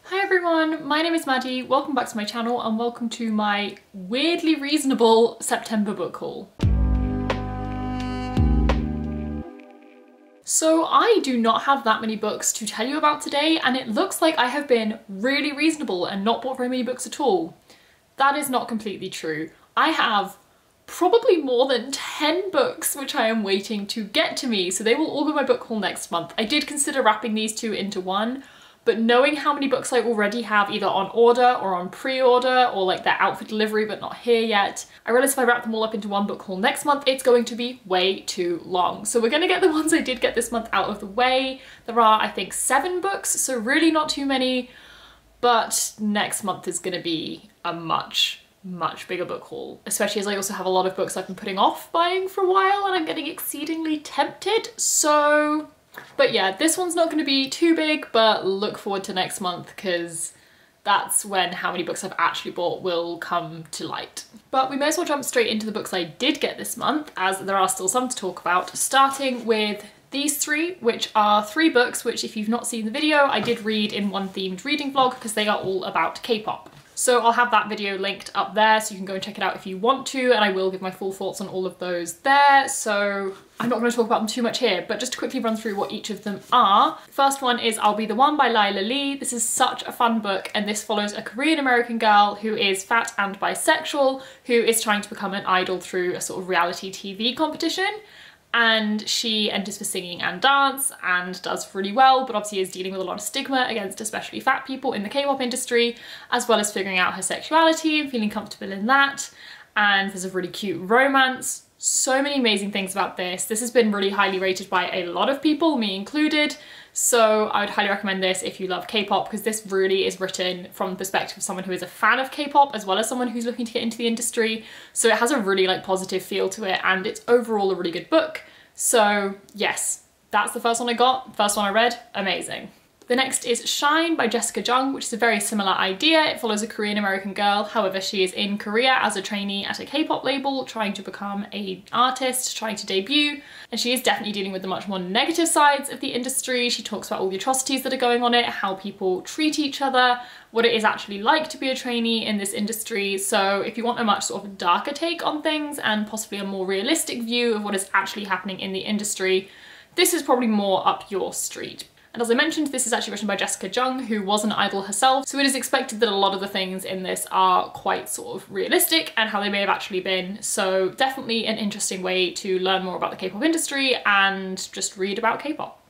Hi everyone, my name is Maddie, welcome back to my channel and welcome to my weirdly reasonable September book haul. So I do not have that many books to tell you about today, and it looks like I have been really reasonable and not bought very many books at all. That is not completely true. I have probably more than 10 books which I am waiting to get to me, so they will all be my book haul next month. I did consider wrapping these two into one, but knowing how many books I already have either on order or on pre-order or like they're out for delivery but not here yet, I realised if I wrap them all up into one book haul next month, it's going to be way too long. So we're going to get the ones I did get this month out of the way. There are, I think, 7 books, so really not too many, but next month is going to be a much bigger book haul, especially as I also have a lot of books I've been putting off buying for a while and I'm getting exceedingly tempted, so... But yeah, this one's not going to be too big, but look forward to next month because that's when how many books I've actually bought will come to light. But we may as well jump straight into the books I did get this month, as there are still some to talk about, starting with these 3, which are 3 books which, if you've not seen the video, I did read in one themed reading vlog because they are all about K-pop. So I'll have that video linked up there so you can go and check it out if you want to, and I will give my full thoughts on all of those there, so I'm not going to talk about them too much here, but just to quickly run through what each of them are. First one is I'll Be the One by Lila Lee. This is such a fun book, and this follows a Korean American girl who is fat and bisexual, who is trying to become an idol through a sort of reality TV competition. And she enters for singing and dance and does really well, but obviously is dealing with a lot of stigma against especially fat people in the K-pop industry, as well as figuring out her sexuality and feeling comfortable in that. And there's a really cute romance. So many amazing things about this. This has been really highly rated by a lot of people, me included. So I would highly recommend this if you love K-pop, because this really is written from the perspective of someone who is a fan of K-pop as well as someone who's looking to get into the industry. So it has a really positive feel to it, and it's overall a really good book. So yes, that's the first one I got, first one I read, amazing. The next is Shine by Jessica Jung, which is a very similar idea. It follows a Korean American girl, however she is in Korea as a trainee at a K-pop label, trying to become an artist, trying to debut, and she is definitely dealing with the much more negative sides of the industry. She talks about all the atrocities that are going on it, how people treat each other, what it is actually like to be a trainee in this industry. So if you want a much sort of darker take on things and possibly a more realistic view of what is actually happening in the industry, this is probably more up your street. And as I mentioned, this is actually written by Jessica Jung, who was an idol herself, so it is expected that a lot of the things in this are quite sort of realistic and how they may have actually been. So definitely an interesting way to learn more about the K-pop industry and just read about K-pop.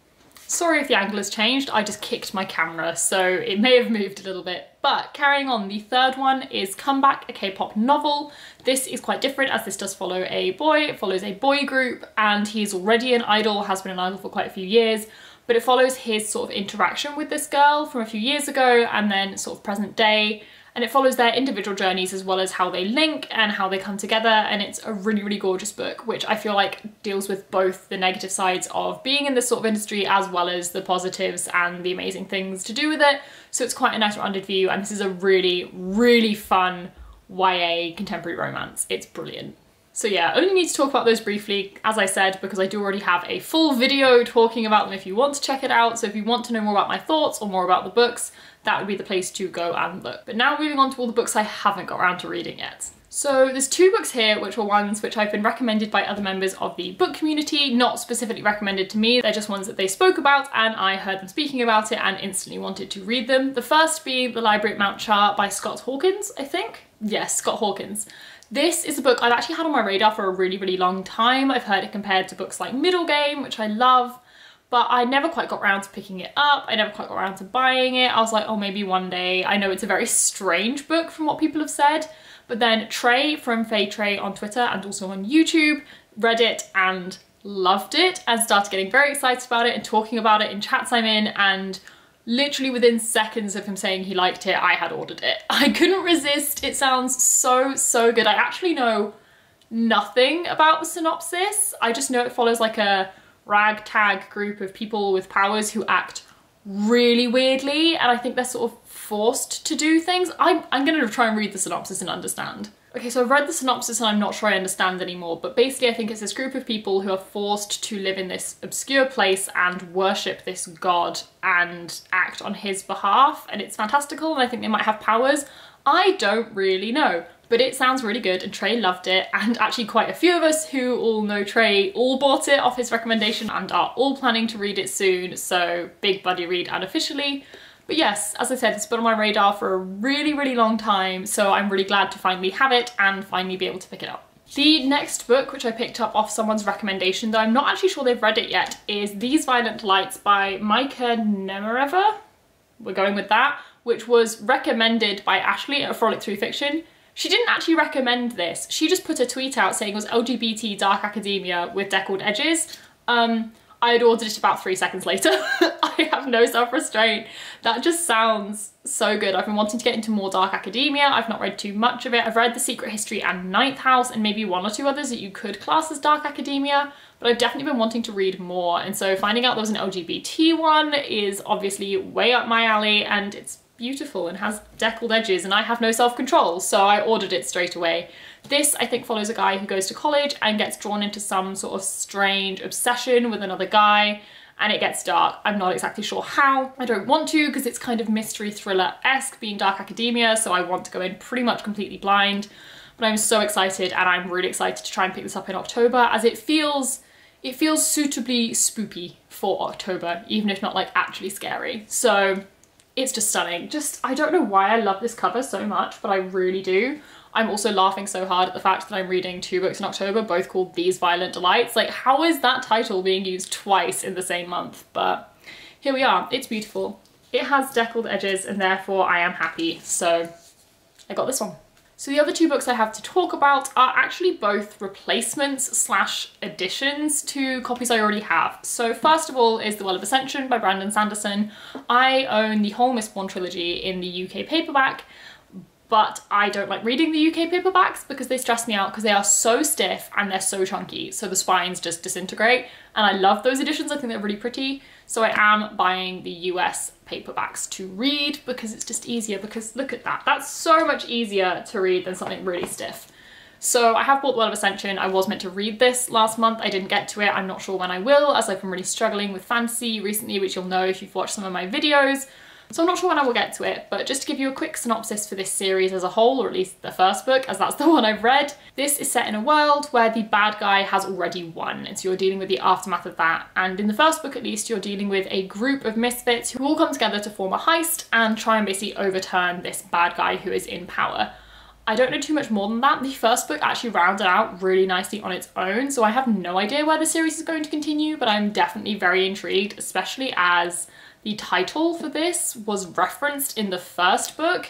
Sorry if the angle has changed, I just kicked my camera, so it may have moved a little bit. But carrying on, the third one is Comeback, a K-pop novel. This is quite different as this does follow a boy. It follows a boy group, and he's already an idol, has been an idol for quite a few years. But it follows his sort of interaction with this girl from a few years ago and then sort of present day. And it follows their individual journeys as well as how they link and how they come together. And it's a really gorgeous book, which I feel like deals with both the negative sides of being in this sort of industry as well as the positives and the amazing things to do with it. So it's quite a nice rounded view, and this is a really fun YA contemporary romance. It's brilliant. So yeah, I only need to talk about those briefly, as I said, because I do already have a full video talking about them if you want to check it out. So if you want to know more about my thoughts or more about the books, that would be the place to go and look. But now moving on to all the books I haven't got around to reading yet. So there's 2 books here which were ones which I've been recommended by other members of the book community, not specifically recommended to me. They're just ones that they spoke about and I heard them speaking about it and instantly wanted to read them. The first being The Library at Mount Char by Scott Hawkins, I think? Yes, Scott Hawkins. This is a book I've actually had on my radar for a really long time. I've heard it compared to books like Middle Game, which I love, but I never quite got around to picking it up. I never quite got around to buying it. I was like, oh, maybe one day. I know it's a very strange book from what people have said, but then Trey from Faye Trey on Twitter and also on YouTube read it and loved it and started getting very excited about it and talking about it in chats I'm in, and literally within seconds of him saying he liked it, I had ordered it. I couldn't resist. It sounds so good. I actually know nothing about the synopsis. I just know it follows like a ragtag group of people with powers who act really weirdly, and I think they're sort of forced to do things. I'm gonna try and read the synopsis and understand. Okay, so I've read the synopsis and I'm not sure I understand anymore, but basically I think it's this group of people who are forced to live in this obscure place and worship this god and act on his behalf, and it's fantastical and I think they might have powers. I don't really know, but it sounds really good and Trey loved it, and actually quite a few of us who all know Trey all bought it off his recommendation and are all planning to read it soon, so big buddy read unofficially. But yes, as I said, it's been on my radar for a really, really long time, so I'm really glad to finally have it and finally be able to pick it up. The next book, which I picked up off someone's recommendation, though I'm not actually sure they've read it yet, is These Violent Delights by Micah Nemereva. We're going with that, which was recommended by Ashley at Frolic Through Fiction. She didn't actually recommend this. She just put a tweet out saying it was LGBT dark academia with deckled edges. I had ordered it about 3 seconds later. I have no self-restraint. That just sounds so good. I've been wanting to get into more dark academia. I've not read too much of it. I've read The Secret History and Ninth House and maybe 1 or 2 others that you could class as dark academia, but I've definitely been wanting to read more. And so finding out there was an LGBT one is obviously way up my alley, and it's beautiful and has deckled edges and I have no self-control, so I ordered it straight away. This, I think, follows a guy who goes to college and gets drawn into some sort of strange obsession with another guy, and it gets dark. I'm not exactly sure how. I don't want to because it's kind of mystery thriller-esque being dark academia, so I want to go in pretty much completely blind. But I'm so excited, and I'm really excited to try and pick this up in October, as it feels suitably spoopy for October, even if not like actually scary. So it's just stunning. I don't know why I love this cover so much, but I really do. I'm also laughing so hard at the fact that I'm reading 2 books in October, both called These Violent Delights. Like, how is that title being used twice in the same month? But here we are. It's beautiful. It has deckled edges and therefore I am happy. So I got this one. So the other 2 books I have to talk about are actually both replacements / additions to copies I already have. So first of all is The World of Ascension by Brandon Sanderson. I own the whole Mistborn trilogy in the UK paperback, but I don't like reading the UK paperbacks because they stress me out because they are so stiff and they're so chunky, so the spines just disintegrate, and I love those editions. I think they're really pretty, so I am buying the US paperbacks to read because it's just easier, because look at that, that's so much easier to read than something really stiff. So I have bought The World of Ascension. I was meant to read this last month. I didn't get to it. I'm not sure when I will, as I've been really struggling with fantasy recently, which you'll know if you've watched some of my videos. So I'm not sure when I will get to it, but just to give you a quick synopsis for this series as a whole, or at least the first book, as that's the one I've read. This is set in a world where the bad guy has already won, and so you're dealing with the aftermath of that. And in the first book, at least, you're dealing with a group of misfits who all come together to form a heist and try and basically overturn this bad guy who is in power. I don't know too much more than that. The first book actually rounded out really nicely on its own, so I have no idea where the series is going to continue, but I'm definitely very intrigued, especially as the title for this was referenced in the first book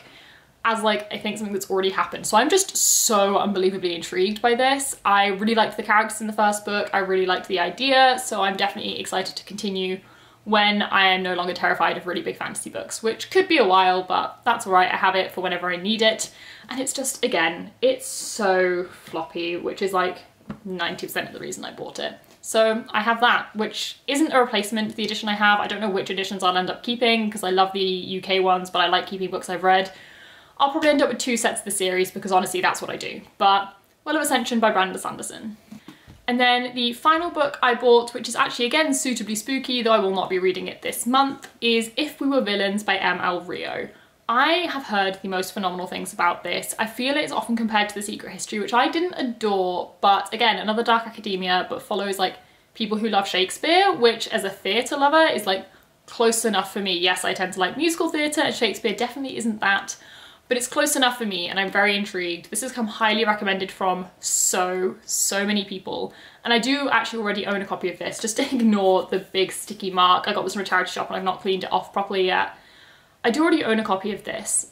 as like, I think something that's already happened. So I'm just so unbelievably intrigued by this. I really liked the characters in the first book. I really liked the idea. So I'm definitely excited to continue when I am no longer terrified of really big fantasy books, which could be a while, but that's all right. I have it for whenever I need it. And it's just, again, it's so floppy, which is like 90% of the reason I bought it. So I have that, which isn't a replacement for the edition I have. I don't know which editions I'll end up keeping because I love the UK ones, but I like keeping books I've read. I'll probably end up with 2 sets of the series because honestly, that's what I do. But World of Ascension by Brandon Sanderson. And then the final book I bought, which is actually again suitably spooky, though I will not be reading it this month, is If We Were Villains by M.L. Rio. I have heard the most phenomenal things about this. I feel it's often compared to The Secret History, which I didn't adore, but again, another dark academia, but follows like people who love Shakespeare, which as a theatre lover is like close enough for me. Yes, I tend to like musical theatre and Shakespeare definitely isn't that, but it's close enough for me and I'm very intrigued. This has come highly recommended from so many people. And I do actually already own a copy of this, just to ignore the big sticky mark. I got this from a charity shop and I've not cleaned it off properly yet. I do already own a copy of this,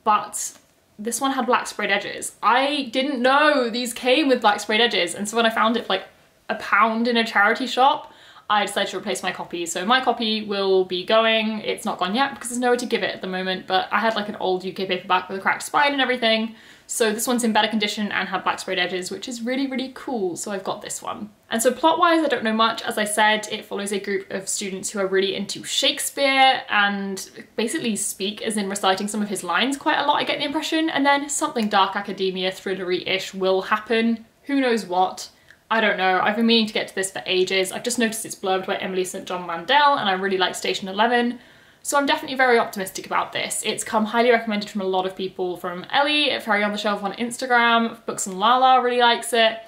but this one had black sprayed edges. I didn't know these came with black sprayed edges, and so when I found it for like £1 in a charity shop, I decided to replace my copy. So my copy will be going. It's not gone yet because there's nowhere to give it at the moment, but I had like an old UK paperback with a cracked spine and everything. So this one's in better condition and had black sprayed edges, which is really, really cool. So I've got this one. And so plot-wise, I don't know much. As I said, it follows a group of students who are really into Shakespeare and basically speak as in reciting some of his lines quite a lot, I get the impression. And then something dark academia, thrillery-ish will happen. Who knows what? I don't know. I've been meaning to get to this for ages. I've just noticed it's blurbed by Emily St. John Mandel and I really like Station 11. So I'm definitely very optimistic about this. It's come highly recommended from a lot of people, from Ellie at Fairy on the Shelf on Instagram, Books and Lala really likes it.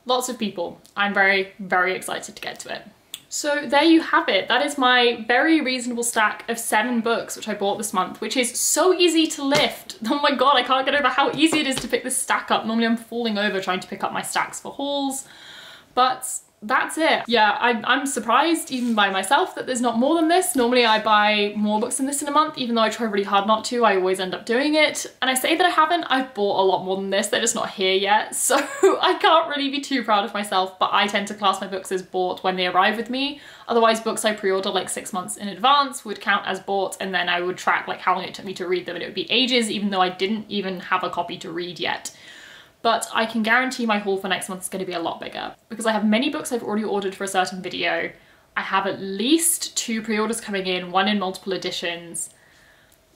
Lots of people. I'm very, very excited to get to it. So there you have it. That is my very reasonable stack of 7 books which I bought this month, which is so easy to lift. Oh my god, I can't get over how easy it is to pick this stack up. Normally I'm falling over trying to pick up my stacks for hauls, but that's it. Yeah, I'm surprised even by myself that there's not more than this. Normally I buy more books than this in a month, even though I try really hard not to. I always end up doing it. And I say that I haven't, I've bought a lot more than this. They're just not here yet. So I can't really be too proud of myself, but I tend to class my books as bought when they arrive with me. Otherwise, books I pre-order like 6 months in advance would count as bought, and then I would track like how long it took me to read them, and it would be ages, even though I didn't even have a copy to read yet. But I can guarantee my haul for next month is going to be a lot bigger because I have many books I've already ordered for a certain video. I have at least 2 pre-orders coming in, 1 in multiple editions.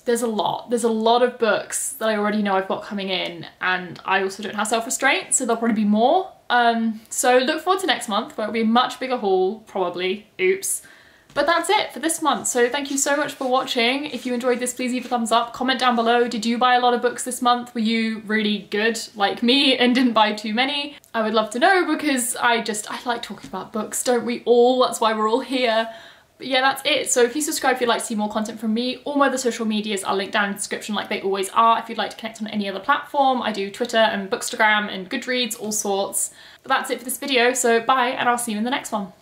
There's a lot. There's a lot of books that I already know I've got coming in, and I also don't have self-restraint, so there'll probably be more. So look forward to next month where it'll be a much bigger haul, probably. Oops. But that's it for this month. So thank you so much for watching. If you enjoyed this, please leave a thumbs up. Comment down below. Did you buy a lot of books this month? Were you really good like me and didn't buy too many? I would love to know because I like talking about books, don't we all? That's why we're all here. But yeah, that's it. So if you subscribe if you'd like to see more content from me, all my other social medias are linked down in the description like they always are. If you'd like to connect on any other platform, I do Twitter and Bookstagram and Goodreads, all sorts. But that's it for this video. So bye, and I'll see you in the next one.